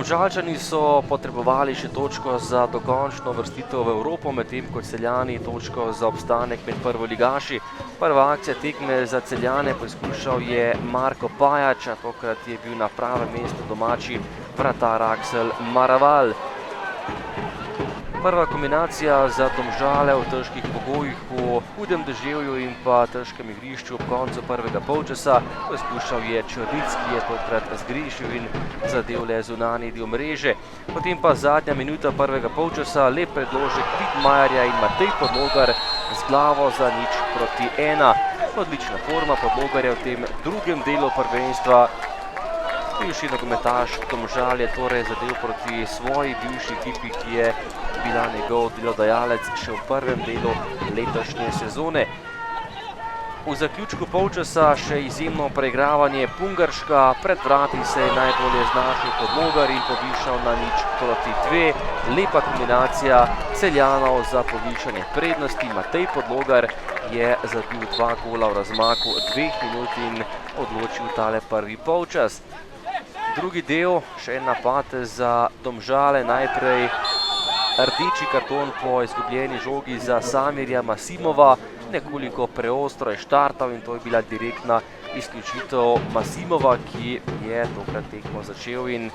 Domžalčani so potrebovali še točko za dokončno uvrstitev v Evropo, medtem ko Celjani točko za obstanek med prvoligaši. Prva akcija tekme za Celjane poskušal je Marko Pajač, a tokrat je bil na pravem mestu domači vratar Aksel Maraval. Prva kombinacija za Domžale v težkih pogojih po hudem deževju in pa težkem igrišču ob koncu prvega polčasa. Poskušal je Črnic, ki je tokrat zgrešil in zadel le zunanji del mreže. Potem pa zadnja minuta prvega polčasa, lep predložek Vidmajerja in Matej Podlogar z glavo za 0:1. Odlična forma Podlogarja v tem drugem delu prvenstva. Bivši nogometaš Domžal je torej zadel proti svoji bivši ekipi, ki je bila njegov delodajalec še v prvem delu letošnje sezone. V zaključku polčasa še izjemno preigravanje Pungarška, pred vrati se je najbolje znašel Podlogar in povišal na 0:2. Lepa kombinacija Celjanov za povišanje prednosti. Matej Podlogar je zabil 2 gola v razmaku 2 minut in odločil tale prvi polčas. Drugi del, še en napad za Domžale, najprej rdeči karton po izgubljeni žogi za Samirja Masimova. Nekoliko preostro je štartal in to je bila direktna izključitev Masimova, ki je tokrat tekmo začel in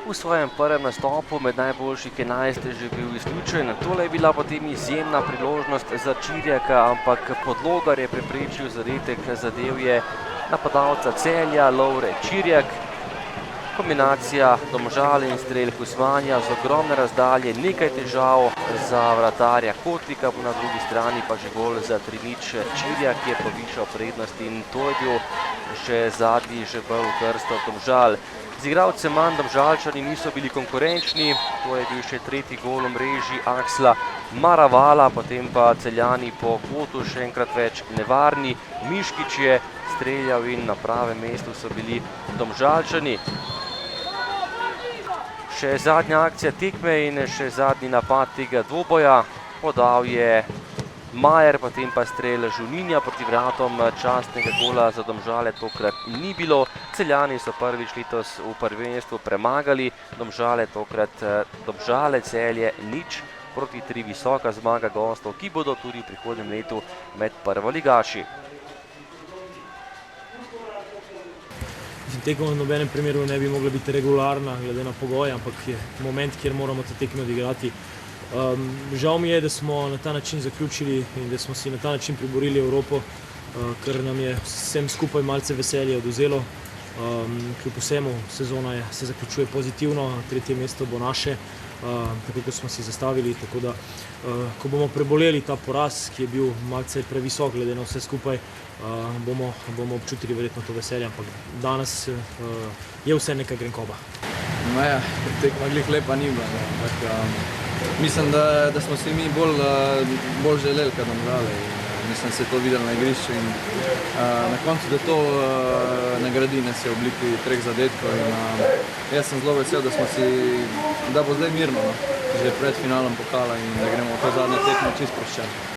v svojem prvem nastopu med najboljših 11 že bil izključen. Tole je bila potem izjemna priložnost za Čirjaka, ampak Podlogar je preprečil zadetek, zadev je napadalca Celja, Lovre Čirjak. Kombinacija Domžal in strel Kuzmanja z ogromne razdalje, nekaj težav za vratarja Kotlika, na drugi strani pa že gol za 3:0 Čirjak, ki je povišal prednost in to je bil še zadnji žebelj v krsto Domžal. Z igralcem manj Domžalčani niso bili konkurenčni, to je bil še tretji gol v mreži Aksla Maravala, potem pa Celjani po kotu še enkrat več nevarni. Miškič je streljal in na pravem mestu so bili Domžalčani. Še zadnja akcija tekme in še zadnji napad tega dvoboja. Podal je Majer, potem pa strel Žuninja proti vratom. Častnega gola za Domžale tokrat ni bilo. Celjani so prvič letos v prvenstvu premagali Domžale, tokrat Domžale Celje 0:3, visoka zmaga gostov, ki bodo tudi v prihodnjem letu med prvoligaši. Tekma v nobenem primeru ne bi mogla biti regularna, glede na pogoje, ampak je moment, kjer moramo te tekme odigrati. Žal mi je, da smo na ta način zaključili in da smo si na ta način priborili Evropo, ker nam je vsem skupaj malce veselje odvzelo. Kljub vsemu sezona se zaključuje pozitivno, 3. mesto bo naše, tako kot smo si zastavili, tako da ko bomo preboleli ta poraz, ki je bil malce previsok glede na vse skupaj, bomo občutili verjetno to veselje, ampak danes je vse neka grenkoba. No ja, tekma glih lepa ni bila, ampak mislim, da smo si mi bolj želeli kot Domžale. Mislim, se je to videlo na igrišču in na koncu, da to nagradi nas je v obliki 3 zadetkov in jaz sem zelo vesel, da bo zdaj mirno, že pred finalom pokala in da gremo v to zadnjo tekmo čisto sproščeno.